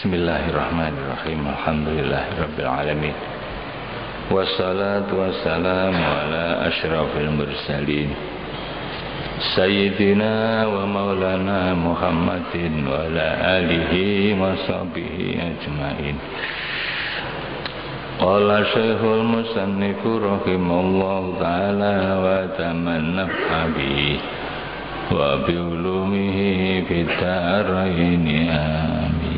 Bismillahirrahmanirrahim. Alhamdulillahirabbil alamin. Wassalatu wassalamu ala asyrafil mursalin Sayyidina wa maulana Muhammadin wa ala alihi wa sahbihi ajmain. Qala Syekhul Musannifu rahimallahu ta'ala wa tamanna bihi wa bi ulumihi fid dharain amin.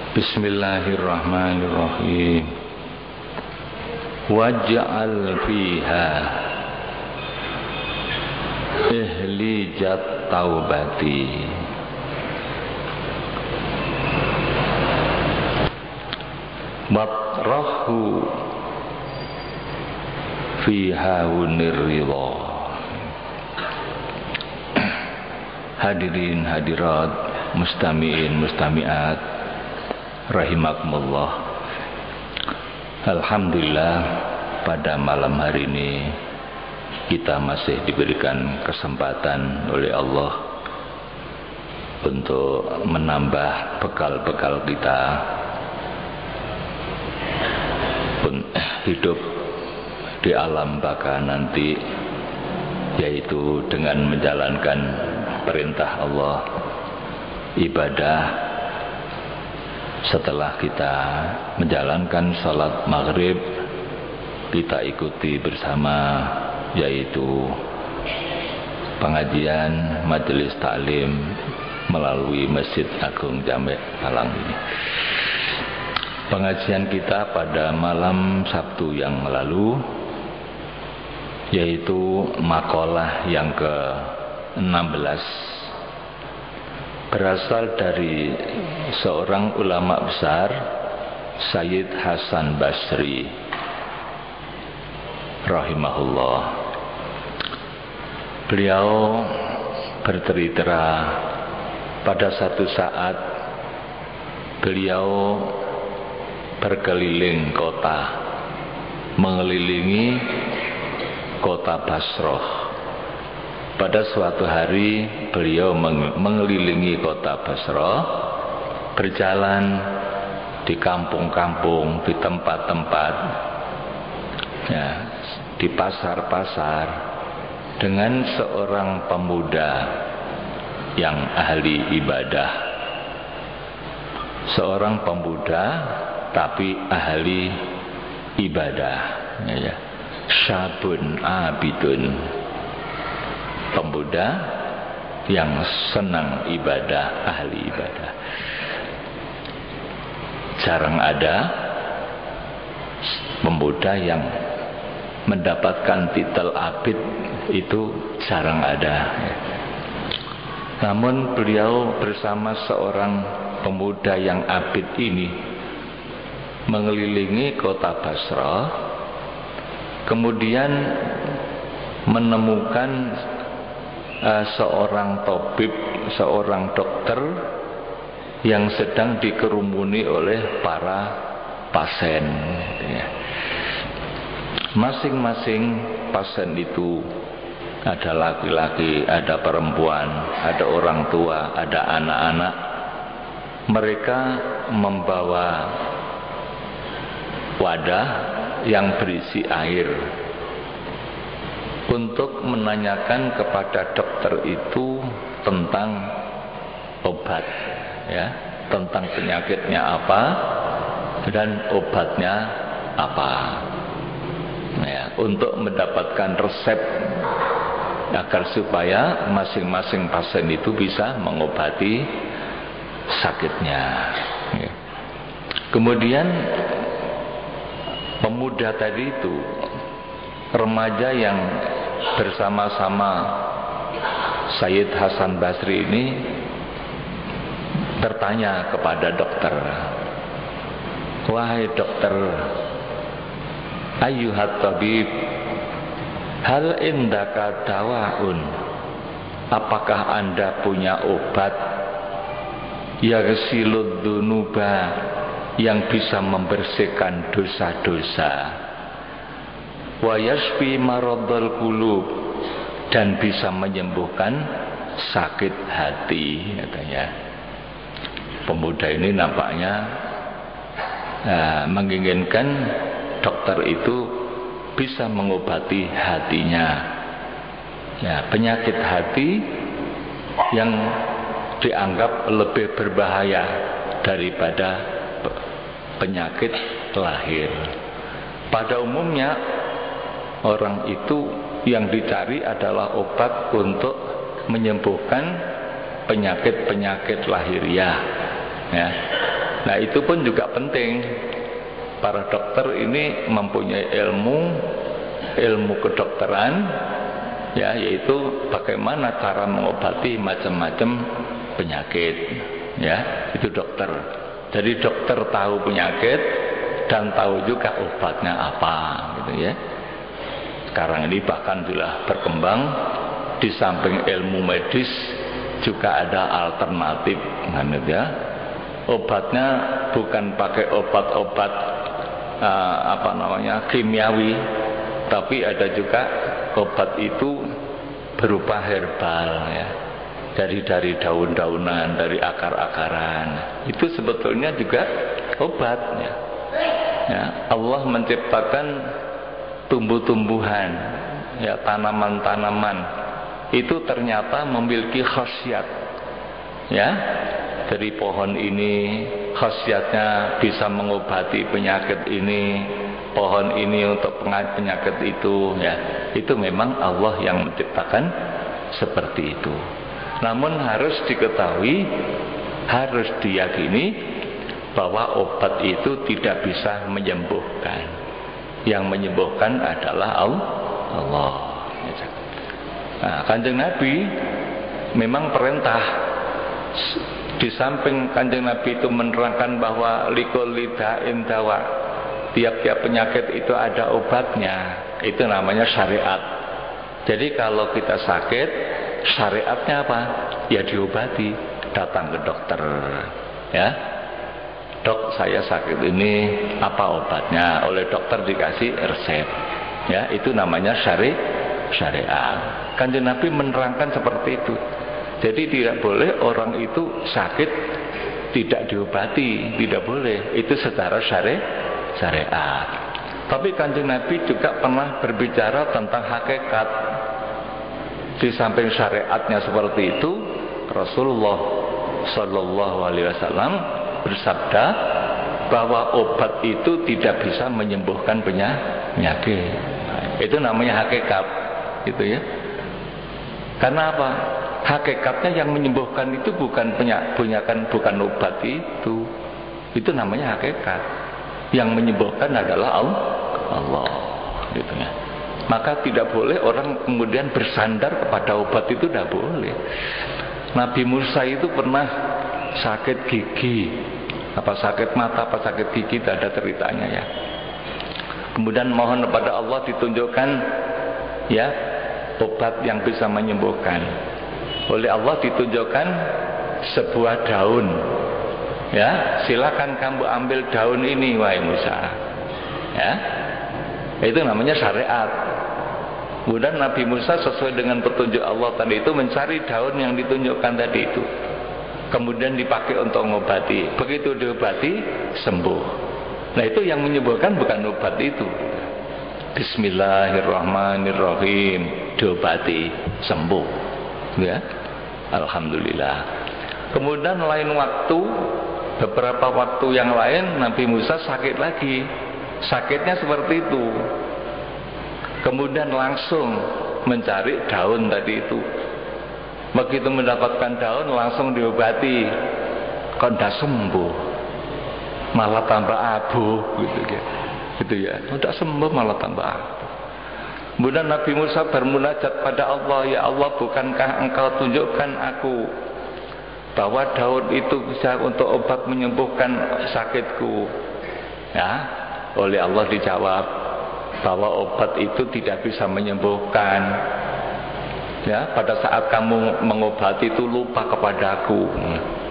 Bismillahirrahmanirrahim. Waj'al fiha ihlijat taubati batrahu fiha unirridha. Hadirin hadirat, mustami'in mustami'at rahimakumullah. Alhamdulillah, pada malam hari ini kita masih diberikan kesempatan oleh Allah untuk menambah bekal-bekal kita hidup di alam baka nanti, yaitu dengan menjalankan perintah Allah, ibadah. Setelah kita menjalankan salat maghrib, kita ikuti bersama, yaitu pengajian majelis taklim melalui Masjid Agung Jami' Malang ini. Pengajian kita pada malam Sabtu yang lalu, yaitu makalah yang ke-16, berasal dari seorang ulama besar, Sayyid Hasan Basri rahimahullah. Beliau bercerita pada satu saat beliau berkeliling kota, mengelilingi kota Basrah. Pada suatu hari beliau mengelilingi kota Basrah, berjalan di kampung-kampung, di tempat-tempat, ya, di pasar-pasar, dengan seorang pemuda yang ahli ibadah. Seorang pemuda tapi ahli ibadah, ya. Syabun abidun, pemuda yang senang ibadah, ahli ibadah. Jarang ada pemuda yang mendapatkan titel abid, itu jarang ada. Namun beliau bersama seorang pemuda yang abid ini mengelilingi kota Basrah, kemudian menemukan seorang tabib, seorang dokter yang sedang dikerumuni oleh para pasien. Masing-masing pasien itu ada laki-laki, ada perempuan, ada orang tua, ada anak-anak. Mereka membawa wadah yang berisi air untuk menanyakan kepada dokter itu tentang obat, ya, tentang penyakitnya apa dan obatnya apa, ya, untuk mendapatkan resep agar supaya masing-masing pasien itu bisa mengobati sakitnya, ya. Kemudian pemuda tadi itu, remaja yang bersama-sama Sayyid Hasan Basri ini, bertanya kepada dokter, "Wahai dokter, ayyuhat tabib, hal indaka dawaun, apakah Anda punya obat yaghsilud dzunuba, yang bisa membersihkan dosa-dosa, wa yashfi maradul qulub, dan bisa menyembuhkan sakit hati?" katanya. pemuda ini nampaknya menginginkan dokter itu bisa mengobati hatinya. Ya, penyakit hati yang dianggap lebih berbahaya daripada penyakit lahir. Pada umumnya orang itu yang dicari adalah obat untuk menyembuhkan penyakit-penyakit lahiriah. Ya. Nah, itu pun juga penting. Para dokter ini mempunyai ilmu kedokteran, ya, yaitu bagaimana cara mengobati macam-macam penyakit. Ya, itu dokter. Jadi dokter tahu penyakit dan tahu juga obatnya apa, gitu ya. Sekarang ini bahkan sudah berkembang, di samping ilmu medis juga ada alternatif, ya. Obatnya bukan pakai obat-obat kimiawi, tapi ada juga obat itu berupa herbal, ya. Dari daun-daunan, dari akar-akaran. Itu sebetulnya juga obat, ya. Ya, Allah menciptakan tumbuh-tumbuhan, ya, tanaman-tanaman itu ternyata memiliki khasiat, ya. Dari pohon ini khasiatnya bisa mengobati penyakit ini, pohon ini untuk penyakit itu, ya. Itu memang Allah yang menciptakan seperti itu. Namun harus diketahui, harus diyakini bahwa obat itu tidak bisa menyembuhkan. Yang menyembuhkan adalah Allah. Nah, Kanjeng Nabi memang perintah. Di samping Kanjeng Nabi itu menerangkan bahwa likulli da'in dawa, tiap-tiap penyakit itu ada obatnya. Itu namanya syariat. Jadi kalau kita sakit, syariatnya apa? Ya diobati, datang ke dokter, ya. Dok, saya sakit ini, apa obatnya? Oleh dokter dikasih resep, ya. Itu namanya syariat. Kanjeng Nabi menerangkan seperti itu. Jadi tidak boleh orang itu sakit tidak diobati, tidak boleh. Itu secara syariat. Tapi Kanjeng Nabi juga pernah berbicara tentang hakikat. Di samping syariatnya seperti itu, Rasulullah Shallallahu Alaihi Wasallam bersabda bahwa obat itu tidak bisa menyembuhkan penyakit. Itu namanya hakikat, gitu ya. Karena apa? Hakikatnya yang menyembuhkan itu bukan obat itu. Itu namanya hakikat. Yang menyembuhkan adalah Allah, gitu ya. Maka tidak boleh orang kemudian bersandar kepada obat itu, tidak boleh. Nabi Musa itu pernah sakit gigi, apa sakit mata, apa sakit gigi, tidak ada ceritanya, ya. Kemudian mohon kepada Allah ditunjukkan, ya, obat yang bisa menyembuhkan. Oleh Allah ditunjukkan sebuah daun, ya, silakan kamu ambil daun ini, wahai Musa, ya. Itu namanya syariat. Kemudian Nabi Musa sesuai dengan petunjuk Allah tadi itu mencari daun yang ditunjukkan tadi itu, kemudian dipakai untuk mengobati. Begitu diobati, sembuh. Nah, itu yang menyembuhkan bukan obat itu. Bismillahirrahmanirrahim, diobati, sembuh, ya. Alhamdulillah. Kemudian lain waktu, beberapa waktu yang lain, Nabi Musa sakit lagi. Sakitnya seperti itu. Kemudian langsung mencari daun tadi itu. Begitu mendapatkan daun, langsung diobati. Kok tidak sembuh, malah tambah abu, gitu ya. Tidak sembuh, malah tambah abu. Kemudian Nabi Musa bermunajat pada Allah, ya Allah, bukankah engkau tunjukkan aku bahwa daun itu bisa untuk obat menyembuhkan sakitku, ya. Oleh Allah dijawab bahwa obat itu tidak bisa menyembuhkan, ya. Pada saat kamu mengobati itu lupa kepadaku,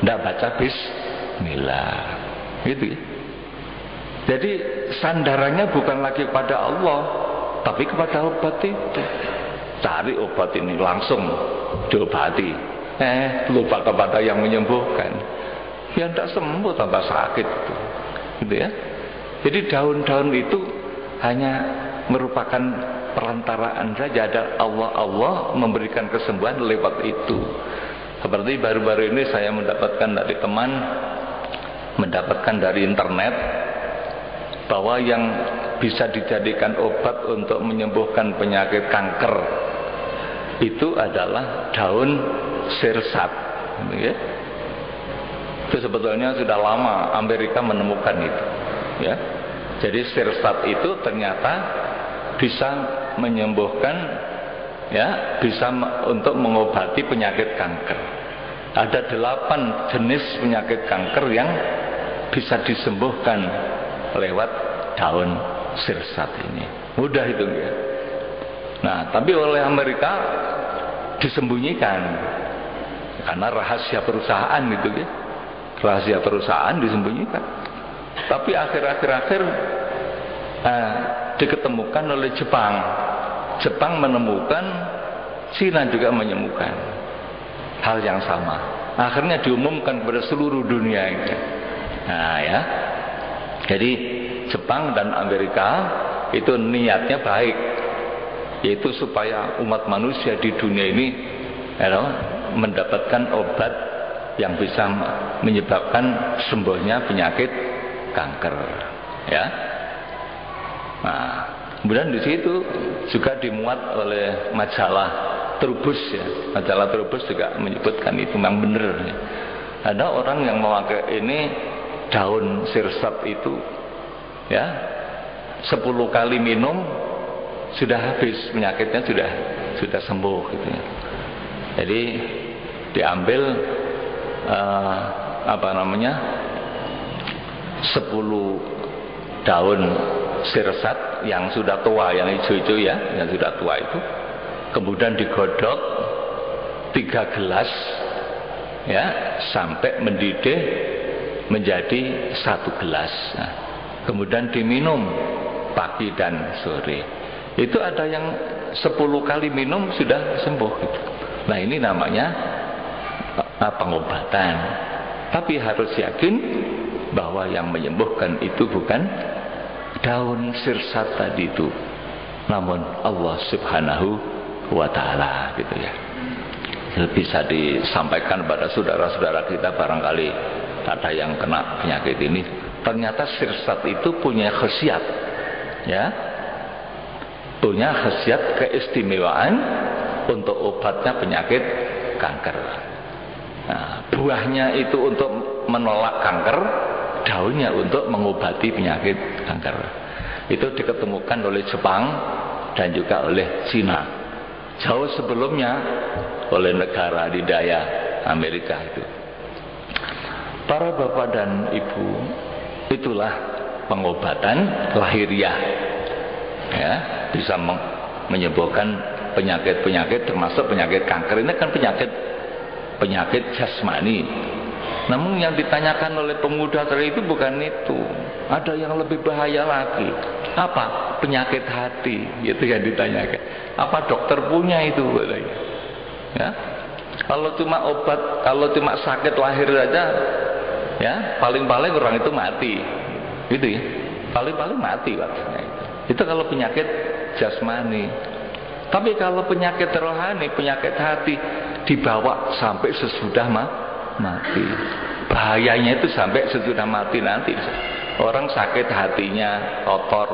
tidak baca bismillah, gitu ya. Jadi sandarannya bukan lagi pada Allah, tapi kepada obat itu. Cari obat ini, langsung diobati, lupa kepada yang menyembuhkan. Ya tidak sembuh, tambah sakit gitu ya. Jadi daun-daun itu hanya merupakan perantaraan saja. Ada Allah memberikan kesembuhan lewat itu. Seperti baru-baru ini saya mendapatkan dari teman, mendapatkan dari internet, bahwa yang bisa dijadikan obat untuk menyembuhkan penyakit kanker itu adalah daun sirsat, ya. Itu sebetulnya sudah lama Amerika menemukan itu, ya. Jadi sirsat itu ternyata bisa menyembuhkan, ya, bisa untuk mengobati penyakit kanker. Ada 8 jenis penyakit kanker yang bisa disembuhkan lewat daun sirsat ini. Mudah itu ya. Nah, tapi oleh Amerika disembunyikan karena rahasia perusahaan itu ya. Rahasia perusahaan disembunyikan. Tapi akhir-akhir diketemukan oleh Jepang. Jepang menemukan, Cina juga menemukan hal yang sama. Akhirnya diumumkan kepada seluruh dunia itu. Nah ya, jadi Jepang dan Amerika itu niatnya baik, yaitu supaya umat manusia di dunia ini mendapatkan obat yang bisa menyebabkan sembuhnya penyakit kanker, ya. Nah, kemudian di situ juga dimuat oleh majalah Trubus, ya. Majalah Trubus juga menyebutkan itu memang benar. Ya. Ada orang yang memakai ini daun sirsat itu, ya, 10 kali minum sudah habis penyakitnya, sudah sembuh gitu ya. Jadi diambil 10 daun sirsat yang sudah tua, yang hijau-hijau ya, yang sudah tua itu, kemudian digodok 3 gelas, ya, sampai mendidih menjadi 1 gelas. Nah, kemudian diminum pagi dan sore. Itu ada yang 10 kali minum sudah sembuh gitu. Nah, ini namanya pengobatan. Tapi harus yakin bahwa yang menyembuhkan itu bukan daun sirsat tadi itu, namun Allah Subhanahu wa ta'ala gitu ya. Bisa disampaikan pada saudara-saudara kita barangkali ada yang kena penyakit ini. Ternyata sirsat itu punya khasiat, ya, punya khasiat keistimewaan untuk obatnya penyakit kanker. Nah, buahnya itu untuk menolak kanker, daunnya untuk mengobati penyakit kanker. Itu diketemukan oleh Jepang dan juga oleh Cina. Jauh sebelumnya oleh negara adidaya Amerika itu. Para bapak dan ibu, itulah pengobatan lahiriah, ya, bisa menyembuhkan penyakit-penyakit termasuk penyakit kanker. Ini kan penyakit jasmani. Namun yang ditanyakan oleh pemuda tadi itu bukan itu. Ada yang lebih bahaya lagi. Apa? Penyakit hati. Itu yang ditanyakan. Apa dokter punya itu? Ya. Kalau cuma obat, kalau cuma sakit lahir saja, ya, paling-paling orang itu mati. Gitu ya. Paling-paling mati waktunya itu. Itu kalau penyakit jasmani. Tapi kalau penyakit rohani, penyakit hati, dibawa sampai sesudah mati. Bahayanya itu sampai sesudah mati nanti. Orang sakit hatinya kotor,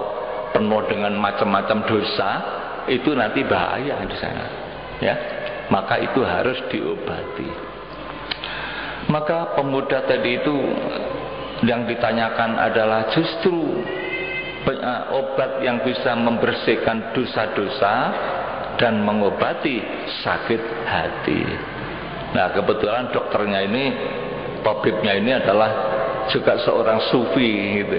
penuh dengan macam-macam dosa, itu nanti bahaya di sana. Ya, maka itu harus diobati. Maka pemuda tadi itu yang ditanyakan adalah justru obat yang bisa membersihkan dosa-dosa dan mengobati sakit hati. Nah, kebetulan dokternya ini, tabibnya ini adalah juga seorang sufi gitu.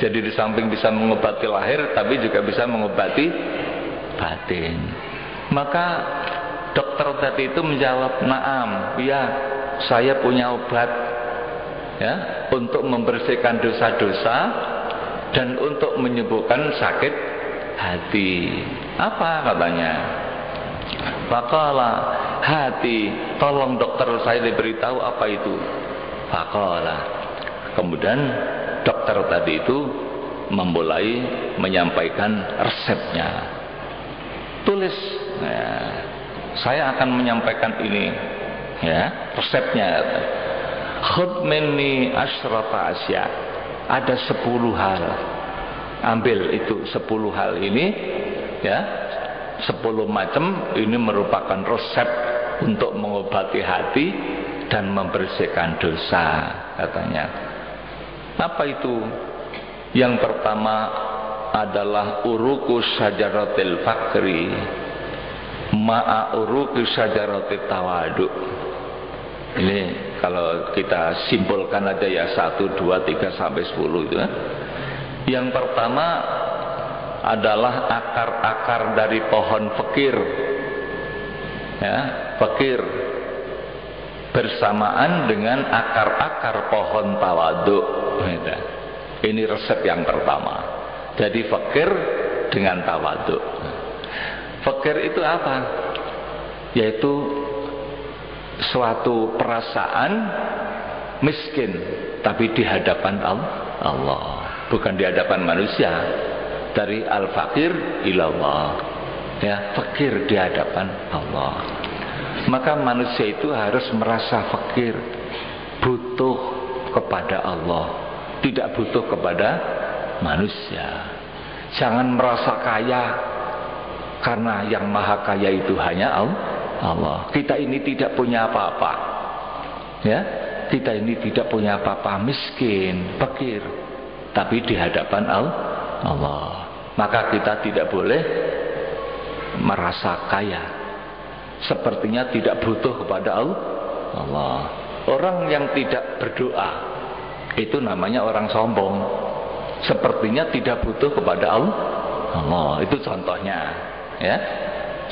Jadi di samping bisa mengobati lahir, tapi juga bisa mengobati batin. Maka dokter tadi itu menjawab, "Naam, ya, saya punya obat, ya, untuk membersihkan dosa-dosa dan untuk menyembuhkan sakit hati." Apa katanya? Makalah hati, tolong dokter saya diberitahu apa itu. Faqala. Kemudian dokter tadi itu memulai menyampaikan resepnya. Tulis, nah, saya akan menyampaikan ini, ya, resepnya. Khudh minni asyrata asya. Ada 10 hal. Ambil itu 10 hal ini, ya. 10 macam ini merupakan resep untuk mengobati hati dan membersihkan dosa, katanya. Apa itu? Yang pertama adalah uruku syajaratil fakri ma'a uruku syajaratil tawadu. Ini kalau kita simpulkan aja ya, 1, 2, 3 sampai 10 itu. Yang pertama adalah akar-akar dari pohon fakir, ya, fakir bersamaan dengan akar-akar pohon tawadu. Ini resep yang pertama. Jadi fakir dengan tawadu. Fakir itu apa? Yaitu suatu perasaan miskin, tapi di hadapan Allah, bukan di hadapan manusia. Dari al-fakir ilallah, ya, fakir di hadapan Allah. Maka manusia itu harus merasa fakir, butuh kepada Allah, tidak butuh kepada manusia. Jangan merasa kaya, karena yang maha kaya itu hanya Allah. Kita ini tidak punya apa-apa, ya, kita ini tidak punya apa-apa, miskin, fakir, tapi di hadapan Allah. Maka kita tidak boleh merasa kaya, sepertinya tidak butuh kepada Allah. Orang yang tidak berdoa itu namanya orang sombong, sepertinya tidak butuh kepada Allah. Itu contohnya, ya.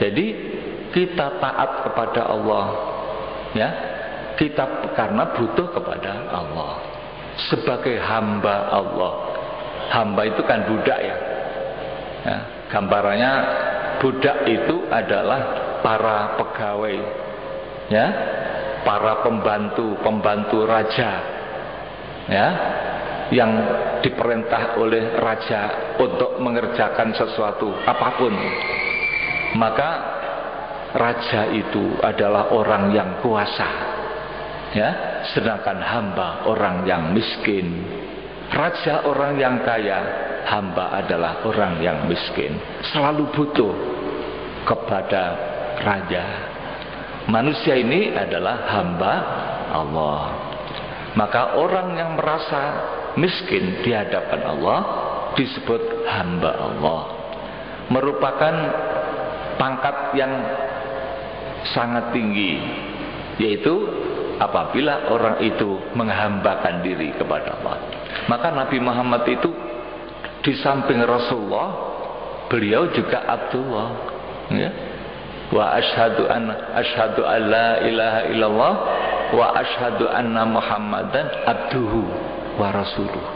Jadi kita taat kepada Allah, ya, kita karena butuh kepada Allah sebagai hamba Allah. Hamba itu kan budak, ya. Ya, gambarannya budak itu adalah para pegawai, ya, para pembantu raja, ya, yang diperintah oleh raja untuk mengerjakan sesuatu apapun. Maka raja itu adalah orang yang kuasa, ya, sedangkan hamba orang yang miskin. Raja orang yang kaya, hamba adalah orang yang miskin, selalu butuh kepada raja. Manusia ini adalah hamba Allah. Maka orang yang merasa miskin di hadapan Allah disebut hamba Allah, merupakan pangkat yang sangat tinggi, yaitu apabila orang itu menghambakan diri kepada Allah. Maka Nabi Muhammad itu di samping Rasulullah, beliau juga Abdullah, ya. Wa asyhadu an la ilaha illallah wa asyhadu anna Muhammadan abduhu wa rasuluh.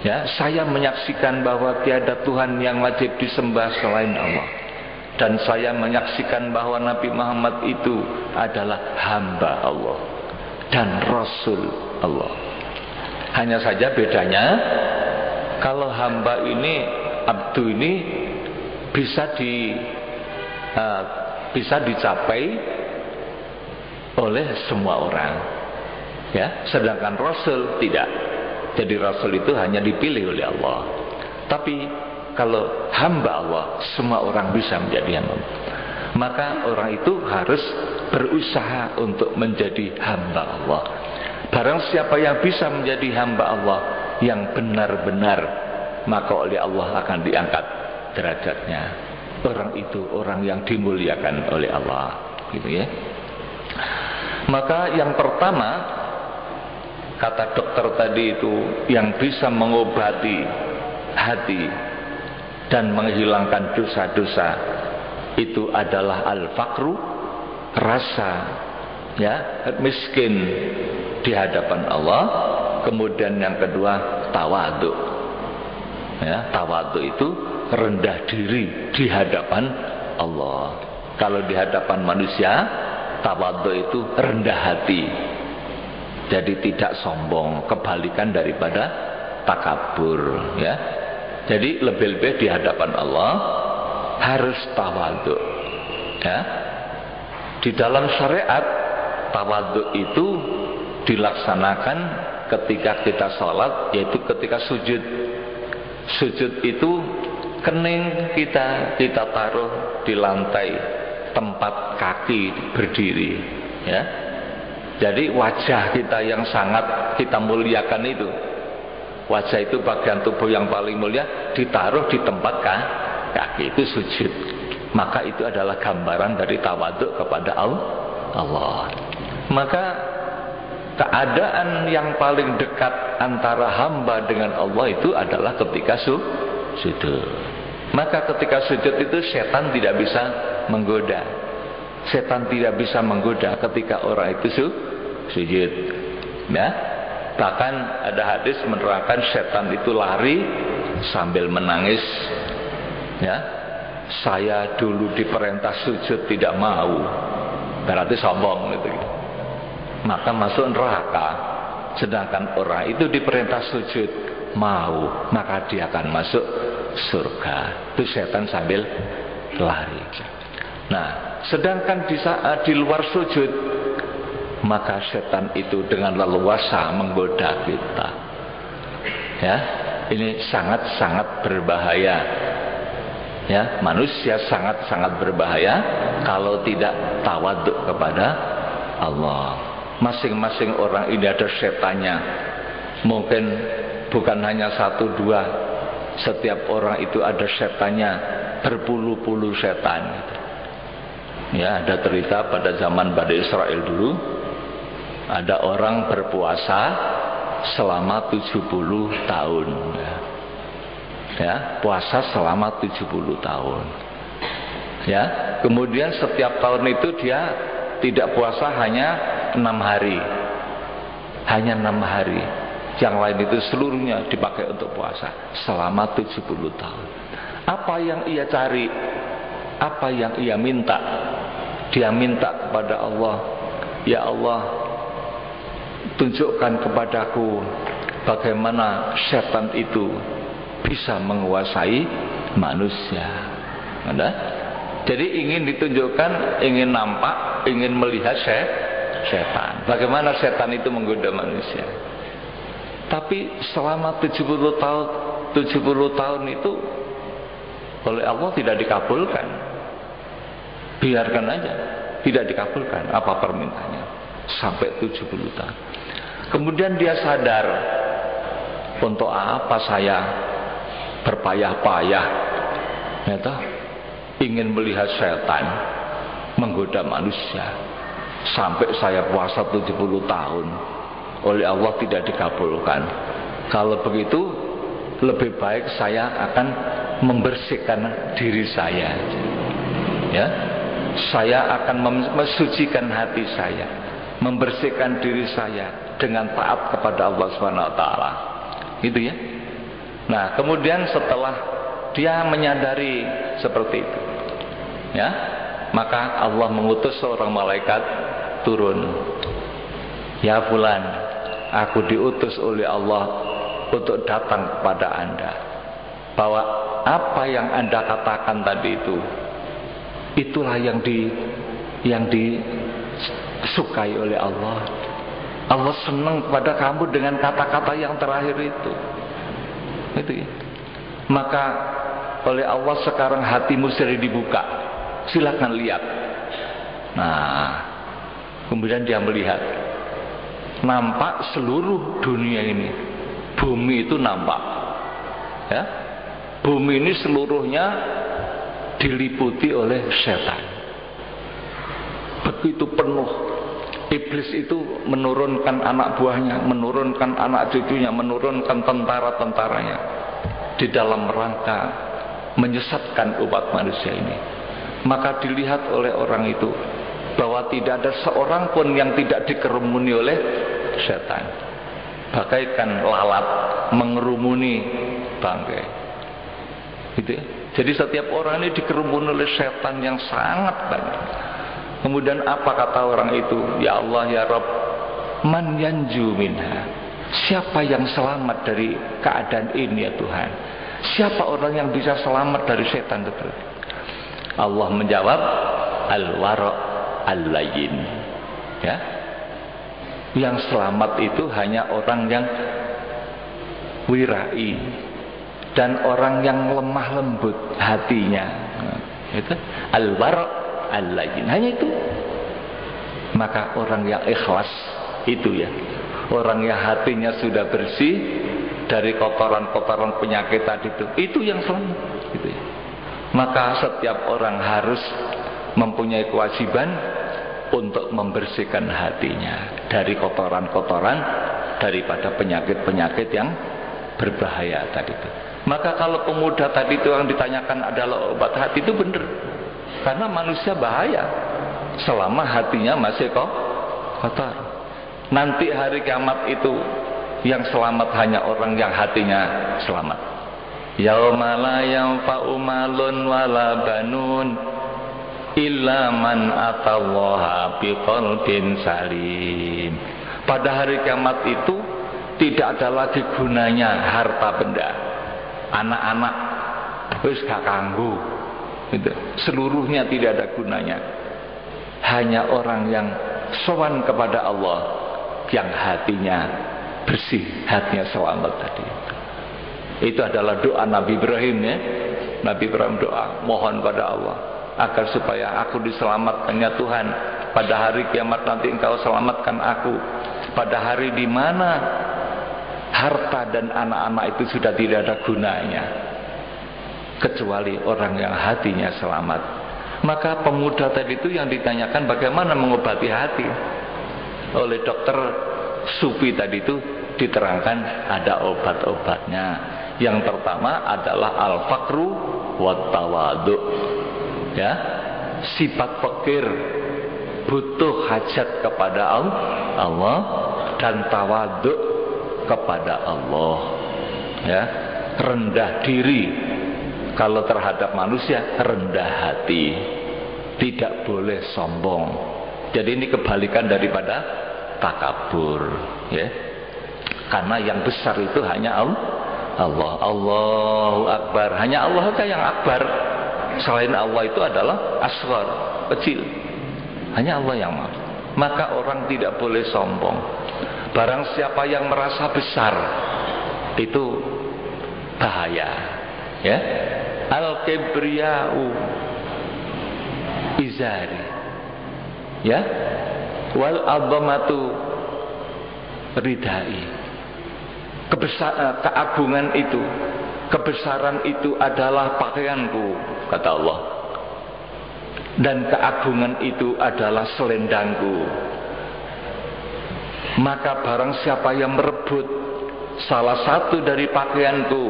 Ya, saya menyaksikan bahwa tiada Tuhan yang wajib disembah selain Allah, dan saya menyaksikan bahwa Nabi Muhammad itu adalah hamba Allah dan Rasul Allah. Hanya saja bedanya, kalau hamba ini, abdu ini bisa dicapai oleh semua orang, ya. Sedangkan Rasul tidak. Jadi Rasul itu hanya dipilih oleh Allah. Tapi kalau hamba Allah, semua orang bisa menjadi hamba. Maka orang itu harus berusaha untuk menjadi hamba Allah. Barang siapa yang bisa menjadi hamba Allah yang benar-benar, maka oleh Allah akan diangkat derajatnya. Orang itu orang yang dimuliakan oleh Allah, gitu ya. Maka yang pertama, kata dokter tadi itu, yang bisa mengobati hati dan menghilangkan dosa-dosa itu adalah al-faqru, rasa, ya, miskin di hadapan Allah. Kemudian yang kedua tawadu, ya, tawadu itu rendah diri di hadapan Allah. Kalau di hadapan manusia, tawadu itu rendah hati, Jadi tidak sombong, kebalikan daripada takabur, ya. Jadi lebih-lebih di hadapan Allah harus tawadhu, ya. Di dalam syariat tawadhu itu dilaksanakan ketika kita sholat, yaitu ketika sujud. Sujud itu kening kita taruh di lantai tempat kaki berdiri, ya. Jadi wajah kita yang sangat kita muliakan itu, wajah itu bagian tubuh yang paling mulia, ditaruh di tempat kaki, itu sujud. Maka itu adalah gambaran dari tawadhu kepada Allah. Maka keadaan yang paling dekat antara hamba dengan Allah itu adalah ketika sujud. Maka ketika sujud itu setan tidak bisa menggoda. Setan tidak bisa menggoda ketika orang itu sujud, ya. Bahkan ada hadis menerangkan setan itu lari sambil menangis, ya. Saya dulu diperintah sujud tidak mau, berarti sombong gitu. Maka masuk neraka. Sedangkan orang itu diperintah sujud mau, maka dia akan masuk surga. Itu setan sambil lari. Nah, sedangkan di luar sujud, maka setan itu dengan leluasa menggoda kita, ya. Ini sangat-sangat berbahaya, ya. Manusia sangat-sangat berbahaya kalau tidak tawadhu kepada Allah. Masing-masing orang ini ada setannya. Mungkin bukan hanya satu dua, setiap orang itu ada setannya, berpuluh-puluh setan. Ya, ada cerita pada zaman Bani Israel dulu, ada orang berpuasa selama 70 tahun. Ya, puasa selama 70 tahun. Ya, kemudian setiap tahun itu dia tidak puasa hanya 6 hari. Hanya 6 hari. Yang lain itu seluruhnya dipakai untuk puasa selama 70 tahun. Apa yang ia cari? Apa yang ia minta? Dia minta kepada Allah, ya Allah, tunjukkan kepadaku bagaimana setan itu bisa menguasai manusia. Ada? Jadi ingin ditunjukkan, ingin nampak, ingin melihat setan. Bagaimana setan itu menggoda manusia. Tapi selama 70 tahun itu oleh Allah tidak dikabulkan. Biarkan aja, tidak dikabulkan apa permintaannya sampai 70 tahun. Kemudian dia sadar, untuk apa saya berpayah-payah, ya toh, ingin melihat setan menggoda manusia sampai saya puasa 70 tahun, oleh Allah tidak dikabulkan. Kalau begitu lebih baik saya akan membersihkan diri saya, ya. Saya akan mensucikan hati saya, membersihkan diri saya dengan taat kepada Allah SWT. Gitu ya. Nah, kemudian setelah dia menyadari seperti itu, ya, maka Allah mengutus seorang malaikat turun. Ya fulan, aku diutus oleh Allah untuk datang kepada Anda, bahwa apa yang Anda katakan tadi itu, itulah yang disukai oleh Allah. Allah senang kepada kamu dengan kata-kata yang terakhir itu. Itu ya. Maka oleh Allah sekarang hatimu sudah dibuka. Silakan lihat. Nah, kemudian dia melihat. Nampak seluruh dunia ini. Bumi itu nampak. Ya. Bumi ini seluruhnya diliputi oleh setan. Begitu penuh. Iblis itu menurunkan anak buahnya, menurunkan anak cucunya, menurunkan tentara-tentaranya di dalam rangka menyesatkan umat manusia ini. Maka dilihat oleh orang itu bahwa tidak ada seorang pun yang tidak dikerumuni oleh setan. Bagaikan lalat mengerumuni bangkai. Gitu ya. Jadi setiap orang ini dikerumuni oleh setan yang sangat banyak. Kemudian apa kata orang itu? Ya Allah, ya Rabb, Man yanju minha. Siapa yang selamat dari keadaan ini ya Tuhan? Siapa orang yang bisa selamat dari setan itu? Allah menjawab, al-wara' al-layyin. Ya. Yang selamat itu hanya orang yang wirai dan orang yang lemah lembut hatinya. Itu al-wara' al-layyin. Hanya itu. Maka orang yang ikhlas itu ya, orang yang hatinya sudah bersih dari kotoran-kotoran penyakit tadi itu yang selamat gitu ya. Maka setiap orang harus mempunyai kewajiban untuk membersihkan hatinya dari kotoran-kotoran daripada penyakit-penyakit yang berbahaya tadi itu. Maka kalau pemuda tadi itu yang ditanyakan adalah obat hati, itu benar. Karena manusia bahaya selama hatinya masih kotor. Nanti hari kiamat itu yang selamat hanya orang yang hatinya selamat. Yauma la yanfa'u malun wala banun illa man atallaha biqalbin salim. Pada hari kiamat itu tidak ada lagi gunanya harta benda. Anak-anak wis gak kanggo. Gitu. Seluruhnya tidak ada gunanya. Hanya orang yang sowan kepada Allah, yang hatinya bersih, hatinya selamat tadi. Itu adalah doa Nabi Ibrahim ya. Nabi Ibrahim doa, mohon pada Allah agar supaya aku diselamatkannya Tuhan. Pada hari kiamat nanti Engkau selamatkan aku. Pada hari di mana harta dan anak-anak itu sudah tidak ada gunanya, kecuali orang yang hatinya selamat. Maka pemuda tadi itu yang ditanyakan bagaimana mengobati hati. Oleh dokter Sufi tadi itu diterangkan ada obat-obatnya. Yang pertama adalah al-faqru wa tawadu. Ya, sifat fakir, butuh hajat kepada Allah dan tawadu kepada Allah. Ya, rendah diri. Kalau terhadap manusia, rendah hati, tidak boleh sombong. Jadi ini kebalikan daripada takabur, ya. Karena yang besar itu hanya Allah. Allahu Akbar. Hanya Allah saja yang akbar. Selain Allah itu adalah asghar, kecil. Hanya Allah yang maha. Maka orang tidak boleh sombong. Barang siapa yang merasa besar, itu bahaya, ya. Al-kibriya'u izari, ya, wal azamatu ridai. Keagungan itu, kebesaran itu adalah pakaianku, kata Allah. Dan keagungan itu adalah selendangku. Maka barang siapa yang merebut salah satu dari pakaianku,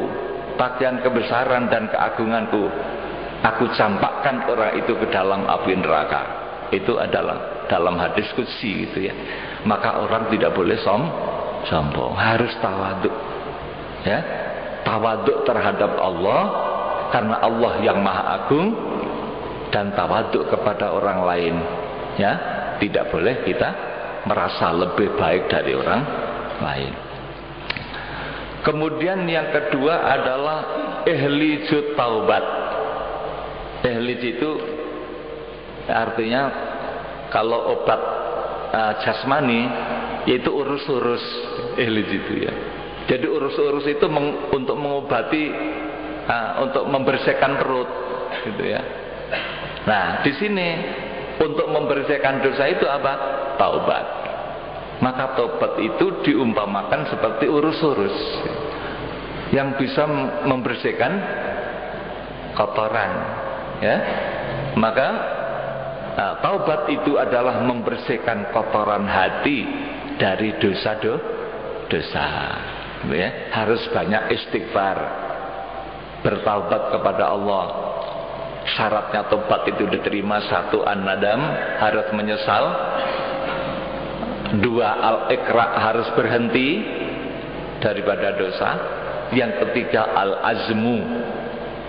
pakaian kebesaran dan keagunganku, aku campakkan orang itu ke dalam api neraka. Itu adalah dalam hadis qudsi gitu ya. Maka orang tidak boleh sombong, harus tawaduk, ya, tawaduk terhadap Allah karena Allah yang maha agung, dan tawaduk kepada orang lain, ya. Tidak boleh kita merasa lebih baik dari orang lain. Kemudian yang kedua adalah ihlijut taubat. Ihlij itu artinya kalau obat jasmani yaitu urus-urus, ihlij itu ya. Jadi urus-urus itu untuk mengobati, untuk membersihkan perut, gitu ya. Nah, di sini untuk membersihkan dosa itu apa? Taubat. Maka taubat itu diumpamakan seperti urus-urus yang bisa membersihkan kotoran, ya. Maka taubat itu adalah membersihkan kotoran hati dari dosa-dosa, ya. Harus banyak istighfar, bertaubat kepada Allah. Syaratnya tobat itu diterima: satu, an-nadam, harus menyesal; dua, al-iqra', harus berhenti daripada dosa; yang ketiga, al-azmu,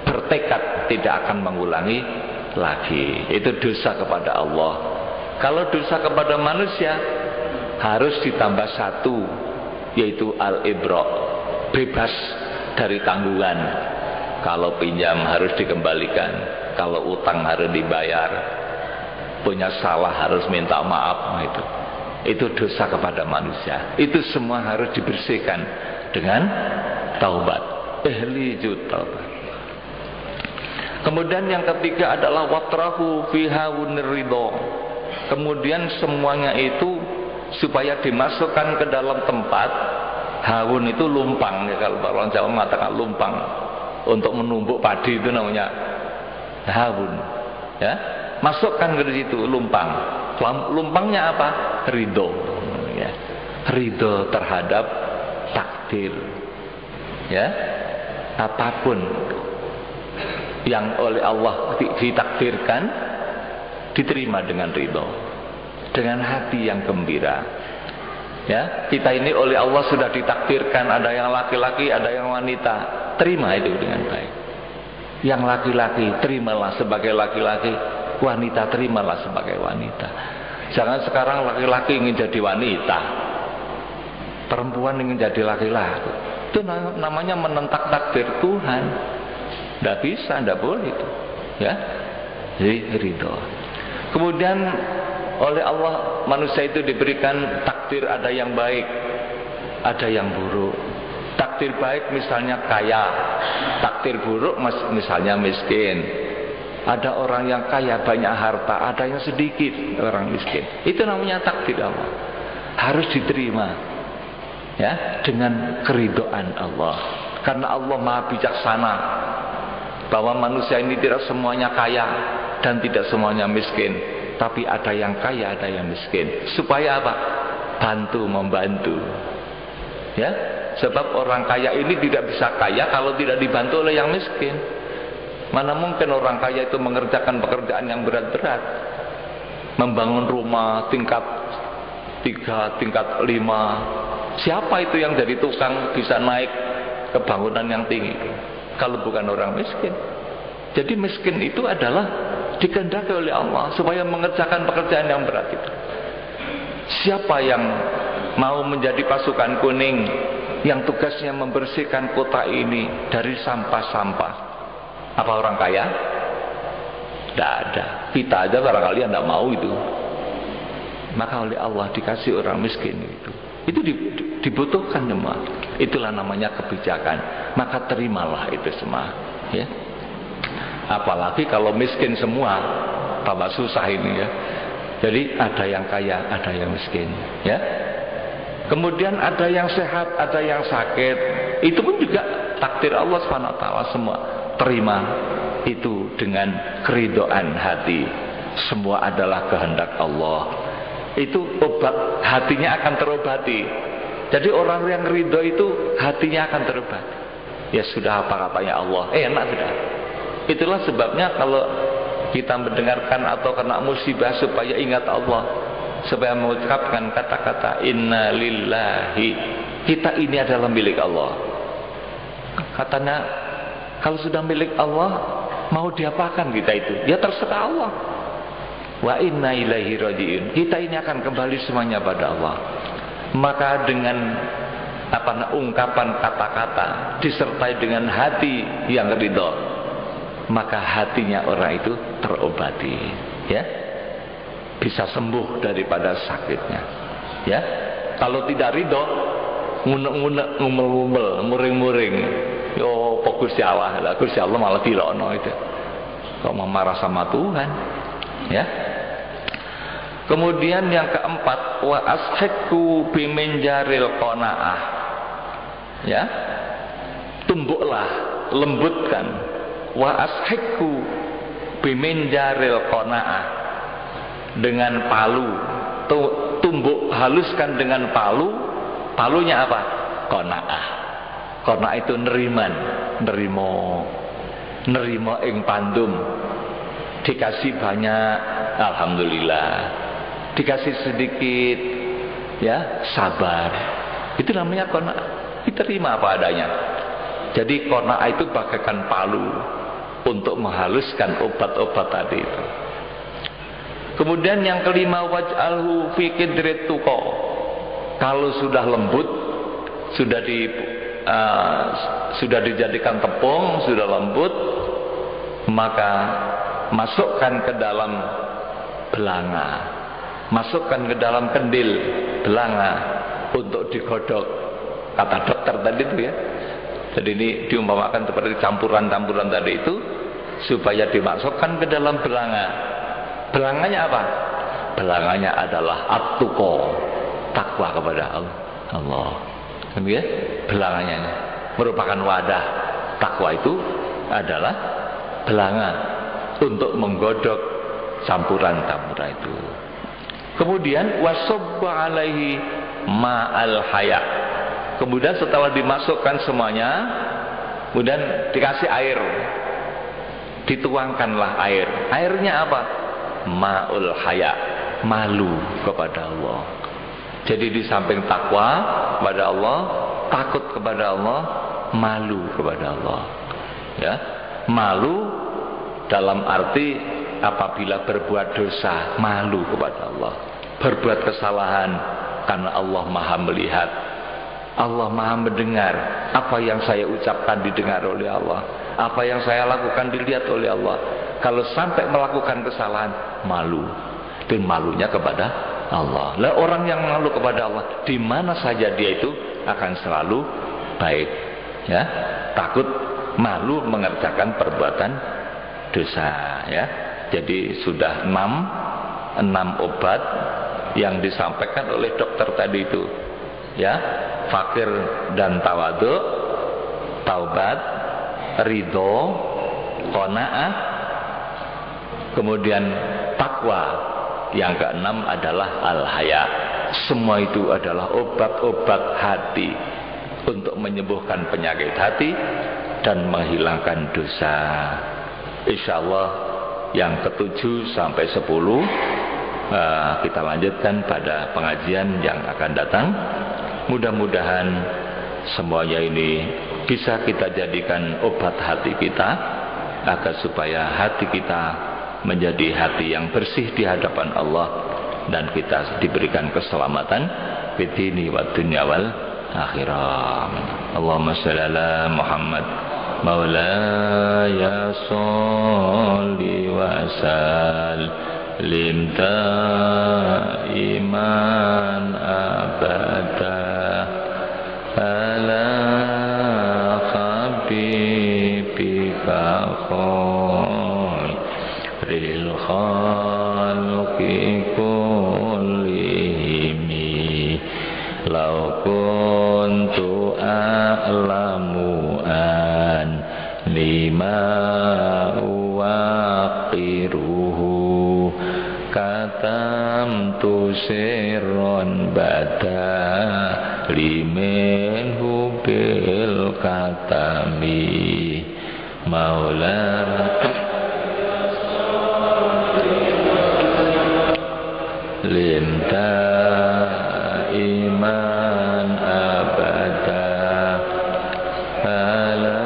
bertekad tidak akan mengulangi lagi. Itu dosa kepada Allah. Kalau dosa kepada manusia, harus ditambah satu, yaitu al-ibra', bebas dari tanggungan. Kalau pinjam harus dikembalikan, kalau utang harus dibayar, punya salah harus minta maaf. Itu dosa kepada manusia. Itu semua harus dibersihkan dengan taubat, ihlijut taubat. Kemudian yang ketiga adalah watrahu fiha ridho. Kemudian semuanya itu supaya dimasukkan ke dalam tempat. Hawun itu lumpang, ya, kalau orang Jawa mengatakan lumpang. Untuk menumbuk padi itu namanya hawun, ya. Masukkan ke situ lumpang. Lumpangnya apa? Ridho, ya. Ridho terhadap takdir, ya. Apapun yang oleh Allah ditakdirkan, diterima dengan ridho, dengan hati yang gembira. Ya, kita ini oleh Allah sudah ditakdirkan, ada yang laki-laki, ada yang wanita, terima itu dengan baik. Yang laki-laki terimalah sebagai laki-laki, wanita terimalah sebagai wanita. Jangan sekarang laki-laki ingin jadi wanita, perempuan ingin jadi laki-laki. Itu namanya menentang takdir Tuhan. Tidak bisa, tidak boleh itu, ya. Jadi ridho. Kemudian oleh Allah manusia itu diberikan takdir, ada yang baik, ada yang buruk. Takdir baik misalnya kaya, takdir buruk misalnya miskin. Ada orang yang kaya banyak harta, ada yang sedikit orang miskin. Itu namanya takdir Allah, harus diterima, ya, dengan keridhaan Allah. Karena Allah Maha bijaksana, bahwa manusia ini tidak semuanya kaya dan tidak semuanya miskin, tapi ada yang kaya, ada yang miskin. Supaya apa? Bantu membantu, ya. Sebab orang kaya ini tidak bisa kaya kalau tidak dibantu oleh yang miskin. Mana mungkin orang kaya itu mengerjakan pekerjaan yang berat-berat, membangun rumah tingkat 3, tingkat 5. Siapa itu yang jadi tukang bisa naik ke bangunan yang tinggi kalau bukan orang miskin? Jadi miskin itu adalah dikehendaki oleh Allah supaya mengerjakan pekerjaan yang berat itu. Siapa yang mau menjadi pasukan kuning yang tugasnya membersihkan kota ini dari sampah-sampah? Apa orang kaya? Tidak ada. Kita aja barangkali tidak mau itu. Maka oleh Allah dikasih orang miskin itu. Itu dibutuhkan semua. Itulah namanya kebijakan. Maka terimalah itu semua, ya. Apalagi kalau miskin semua, tambah susah ini, ya. Jadi ada yang kaya, ada yang miskin, ya. Kemudian ada yang sehat, ada yang sakit. Itu pun juga takdir Allah SWT semua. Terima itu dengan keridhaan hati. Semua adalah kehendak Allah. Itu obat, hatinya akan terobati. Jadi orang yang ridho itu hatinya akan terobati. Ya sudah, apa katanya Allah, enak sudah. Itulah sebabnya kalau kita mendengarkan atau kena musibah supaya ingat Allah, supaya mengucapkan kata-kata inna lillahi, kita ini adalah milik Allah. Katanya kalau sudah milik Allah, mau diapakan kita itu? Ya terserah Allah. Wa inna ilaihi raji'un, kita ini akan kembali semuanya pada Allah. Maka dengan ungkapan kata-kata disertai dengan hati yang ridho, maka hatinya orang itu terobati, ya, bisa sembuh daripada sakitnya, ya. Kalau tidak ridho, ngunek-ngunek, ngumel-ngumel, muring-muring, yo fokus ya Allah, Gusti Allah malah dilokno itu. Kok mau marah sama Tuhan, ya. Kemudian yang keempat, wa ashikku bimenjaril qanaah, ya, tumbuklah, lembutkan, wa ashikku bimenjaril qanaah, dengan palu, tumbuk, haluskan dengan palu. Palunya apa? Qanaah. Qanaah itu neriman, nerimo ing pandum. Dikasih banyak, alhamdulillah. Dikasih sedikit, ya, sabar. Itu namanya qanaah. Diterima apa adanya. Jadi qanaah itu bagaikan palu untuk menghaluskan obat-obat tadi itu. Kemudian yang kelima, waj'alhu fi qidrit tuqa, Kalau sudah lembut, sudah dijadikan tepung, sudah lembut, maka masukkan ke dalam belanga, masukkan ke dalam kendil belanga untuk digodok. Kata dokter tadi itu ya. Jadi ini diumpamakan seperti campuran-campuran tadi itu supaya dimasukkan ke dalam belanga. Belanganya apa? Belanganya adalah at-tuqa, takwa kepada Allah. Ya? Belanganya merupakan wadah. Takwa itu adalah belanga untuk menggodok campuran-campuran itu. Kemudian wasabba alaihi ma'al haya. Kemudian setelah dimasukkan semuanya, kemudian dikasih air, dituangkanlah air. Airnya apa? Ma'ul haya, malu kepada Allah. Jadi di samping takwa kepada Allah, takut kepada Allah, malu kepada Allah. Ya, malu dalam arti apabila berbuat dosa, malu kepada Allah. Berbuat kesalahan karena Allah Maha melihat, Allah Maha mendengar. Apa yang saya ucapkan didengar oleh Allah, apa yang saya lakukan dilihat oleh Allah. Kalau sampai melakukan kesalahan, malu. Dan malunya kepada Allah. Lah orang yang malu kepada Allah, di mana saja dia itu akan selalu baik. Ya, takut, malu mengerjakan perbuatan dosa. Ya, jadi sudah 6 obat yang disampaikan oleh dokter tadi itu. Ya, fakir dan tawadhu, taubat, ridho, qanaah, kemudian takwa. Yang keenam adalah al-haya. Semua itu adalah obat-obat hati untuk menyembuhkan penyakit hati dan menghilangkan dosa. Insyaallah yang ke-7 sampai 10 kita lanjutkan pada pengajian yang akan datang. Mudah-mudahan semuanya ini bisa kita jadikan obat hati kita, agar supaya hati kita menjadi hati yang bersih di hadapan Allah, dan kita diberikan keselamatan fid dini wad dunya wal akhirah. Allahumma shalli ala Muhammad maulaya sholli wa sallim iman abada ala habibika khairil khalqi kullihim. Law kuntu a'lamu an lima waqiruhu katamtu sirron bada limenhu bil katami maulana linta iman abada ala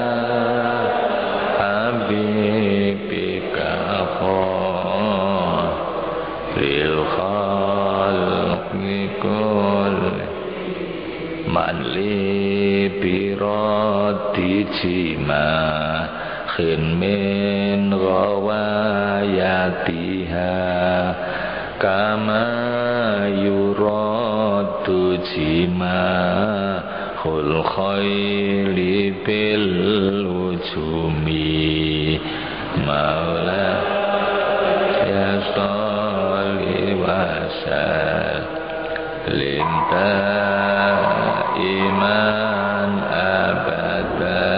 habibika khairil khalqi kulli man li birati jima khin min ghawayatiha kama yuradu jima khul khayli bil ujumi maula ya sholli wa sallim iman abada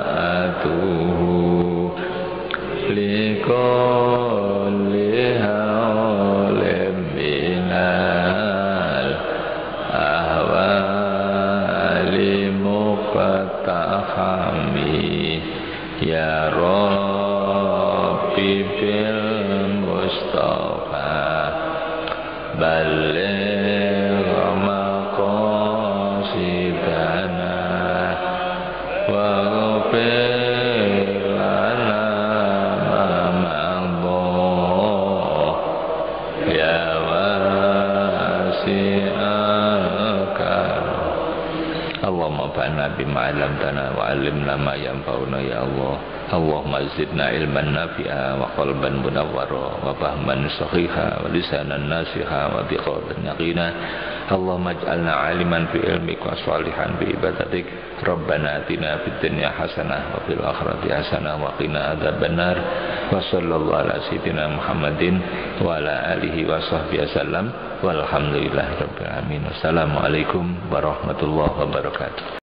syafa'atuhu likulli hawlim minal ahwali muqtahami ya habibil Mustafa baligh maqasidana wa ghfir lana ma madha ya wasi'al karam. Allahumma fa'alna bima 'allamtana wa 'allimna ma yanfa'una ya Allah. Allahumma zidna ilman nafi'a wa qalban munawwara wa fahman sahiha wa lisanan nasiha wa biqawlan yaqina. Allahumma ij'alna 'aliman fi ilmik wa salihan bi ibadatik. Rabbana atina fid dunya hasanah wa fil akhirati hasanah wa qina adzabannar. Wa sallallahu ala sayyidina Muhammadin wa ala alihi wa sahbihi wasallam. Walhamdulillahirabbil alamin. Wassalamualaikum warahmatullahi wabarakatuh.